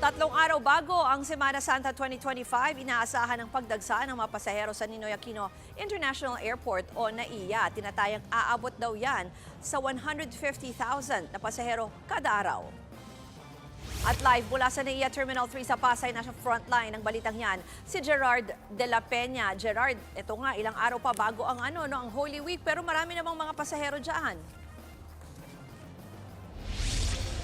Tatlong araw bago ang Semana Santa 2025, inaasahan ang pagdagsa ng mga pasahero sa Ninoy Aquino International Airport o NAIA. Tinatayang aabot daw yan sa 150,000 na pasahero kada araw. At live mula sa NAIA Terminal 3 sa Pasay, nasa frontline ng balitang yan, si Gerard de la Peña. Gerard, ito nga, ilang araw pa bago ang ang Holy Week, pero marami namang mga pasahero dyan.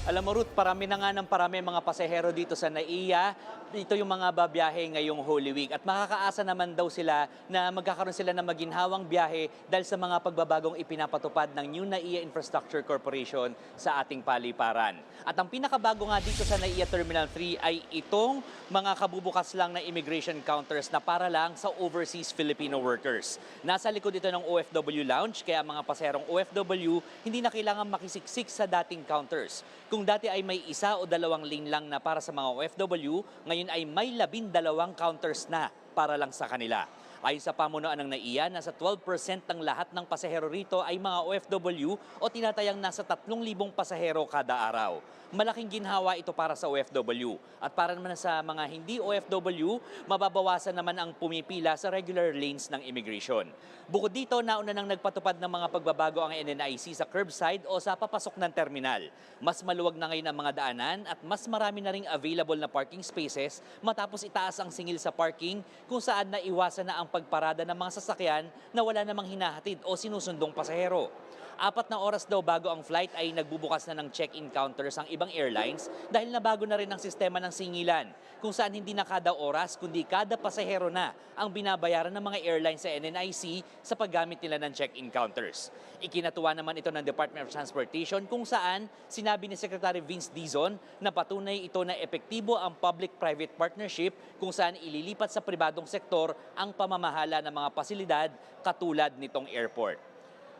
Alam mo, Ruth, parami na nga ng parami mga pasahero dito sa NAIA. Ito yung mga babiyahe ngayong Holy Week. At makakaasa naman daw sila na magkakaroon sila ng maginhawang biyahe dahil sa mga pagbabagong ipinapatupad ng New NAIA Infrastructure Corporation sa ating paliparan. At ang pinakabago nga dito sa NAIA Terminal 3 ay itong mga kabubukas lang na immigration counters na para lang sa overseas Filipino workers. Nasa likod ito ng OFW Lounge, kaya mga pasaherong OFW hindi na kailangan makisiksik sa dating counters. Kung dati ay may isa o dalawang lane lang na para sa mga OFW, ngayon ay may 12 counters na para lang sa kanila. Ayon sa pamunuan ng NAIA, nasa 12% ng lahat ng pasahero rito ay mga OFW o tinatayang nasa 3,000 pasahero kada araw. Malaking ginhawa ito para sa OFW. At para naman sa mga hindi OFW, mababawasan naman ang pumipila sa regular lanes ng immigration. Bukod dito, nauna nang nagpatupad ng mga pagbabago ang NNIC sa curbside o sa papasok ng terminal. Mas maluwag na ngayon ang mga daanan at mas marami na ring available na parking spaces matapos itaas ang singil sa parking kung saan naiwasan na ang pagparada ng mga sasakyan na wala namang hinahatid o sinusundong pasahero. 4 na oras daw bago ang flight ay nagbubukas na ng check-in counters ang ibang airlines dahil nabago na rin ang sistema ng singilan kung saan hindi na kada oras kundi kada pasahero na ang binabayaran ng mga airlines sa NNIC sa paggamit nila ng check-in counters. Ikinatuwa naman ito ng Department of Transportation kung saan sinabi ni Secretary Vince Dizon na patunay ito na epektibo ang public-private partnership kung saan ililipat sa pribadong sektor ang pamamahala ng mga pasilidad katulad nitong airport.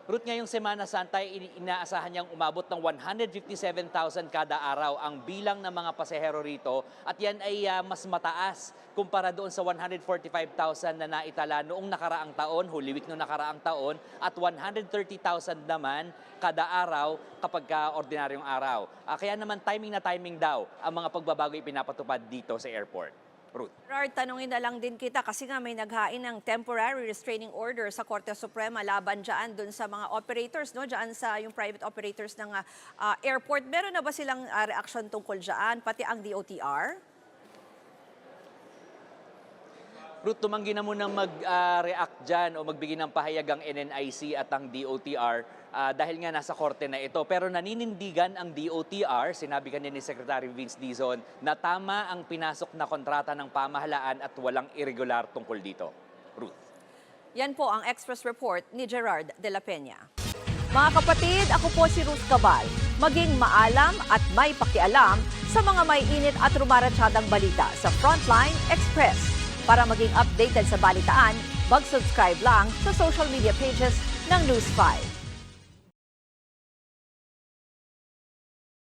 Ruth, ngayong Semana Santa, inaasahan niyang umabot ng 157,000 kada araw ang bilang ng mga pasahero rito at yan ay mas mataas kumpara doon sa 145,000 na naitala noong nakaraang taon, Holy Week noong nakaraang taon, at 130,000 naman kada araw kapag ordinaryong araw. Kaya naman timing na timing daw ang mga pagbabago ipinapatupad dito sa airport. Ruth. Gerard, tanungin na lang din kita kasi nga may naghain ng temporary restraining order sa Korte Suprema laban dyan dun sa mga operators, no? Dyan sa yung private operators ng airport. Meron na ba silang reaction tungkol dyan, pati ang DOTR? Ruth, tumanggi na munang mag-react dyan o magbigay ng pahayag ang NNIC at ang DOTR dahil nga nasa korte na ito. Pero naninindigan ang DOTR, sinabi kanina ni Secretary Vince Dizon, na tama ang pinasok na kontrata ng pamahalaan at walang irregular tungkol dito. Ruth. Yan po ang Express Report ni Gerard de la Peña. Mga kapatid, ako po si Ruth Cabal. Maging maalam at may pakialam sa mga may init at rumaratsyadang balita sa Frontline Express. Para maging updated sa balitaan, mag-subscribe lang sa social media pages ng News 5.